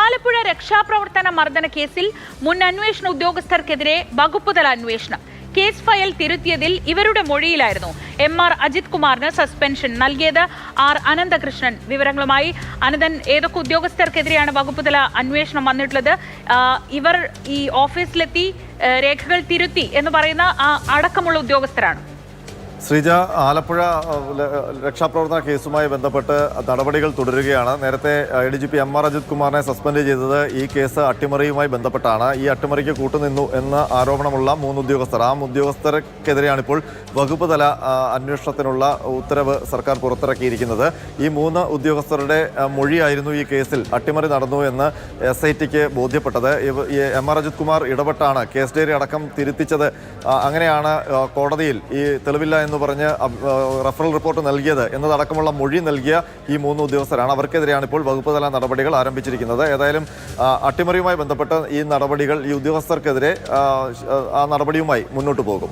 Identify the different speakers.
Speaker 1: ആലപ്പുഴ രക്ഷാപ്രവർത്തന മർദ്ദന കേസിൽ മുൻ അന്വേഷണ ഉദ്യോഗസ്ഥർക്കെതിരെ വകുപ്പുതല അന്വേഷണം. കേസ് ഫയൽ തിരുത്തിയതിൽ ഇവരുടെ മൊഴിയിലായിരുന്നു MR അജിത് കുമാറിന് സസ്പെൻഷൻ നൽകിയത്. R അനന്തകൃഷ്ണൻ വിവരങ്ങളുമായി. അനന്തൻ, ഏതൊക്കെ ഉദ്യോഗസ്ഥർക്കെതിരെയാണ് വകുപ്പുതല അന്വേഷണം വന്നിട്ടുള്ളത്? ഇവർ ഈ ഓഫീസിലെത്തി രേഖകൾ തിരുത്തി എന്ന് പറയുന്ന അടക്കമുള്ള ഉദ്യോഗസ്ഥരാണ്.
Speaker 2: ശ്രീജ, ആലപ്പുഴ രക്ഷാപ്രവർത്തന കേസുമായി ബന്ധപ്പെട്ട് നടപടികൾ തുടരുകയാണ്. നേരത്തെ ADGP MR അജിത് കുമാറിനെ സസ്പെൻഡ് ചെയ്തത് ഈ കേസ് അട്ടിമറിയുമായി ബന്ധപ്പെട്ടാണ്. ഈ അട്ടിമറിക്ക് കൂട്ടുനിന്നു എന്ന ആരോപണമുള്ള 3 ഉദ്യോഗസ്ഥർ, ആ ഉദ്യോഗസ്ഥർക്കെതിരെയാണിപ്പോൾ വകുപ്പ് തല അന്വേഷണത്തിനുള്ള ഉത്തരവ് സർക്കാർ പുറത്തിറക്കിയിരിക്കുന്നത്. ഈ 3 ഉദ്യോഗസ്ഥരുടെ മൊഴിയായിരുന്നു ഈ കേസിൽ അട്ടിമറി നടന്നു എന്ന് SITക്ക് ബോധ്യപ്പെട്ടത്. MR അജിത് കുമാർ ഇടപെട്ടാണ് കേസ് ഡയറി അടക്കം തിരുത്തിച്ചത്. അങ്ങനെയാണ് കോടതിയിൽ ഈ തെളിവില്ല എന്ന് പറഞ്ഞ് റഫറൽ റിപ്പോർട്ട് നൽകിയത് എന്നതടക്കമുള്ള മൊഴി നൽകിയ ഈ 3 ഉദ്യോഗസ്ഥരാണ്. അവർക്കെതിരെയാണ് ഇപ്പോൾ വകുപ്പ് തല നടപടികൾ ആരംഭിച്ചിരിക്കുന്നത്. ഏതായാലും അട്ടിമറിയുമായി ബന്ധപ്പെട്ട ഈ നടപടികൾ, ഈ ഉദ്യോഗസ്ഥർക്കെതിരെ ആ നടപടിയുമായി മുന്നോട്ട് പോകും.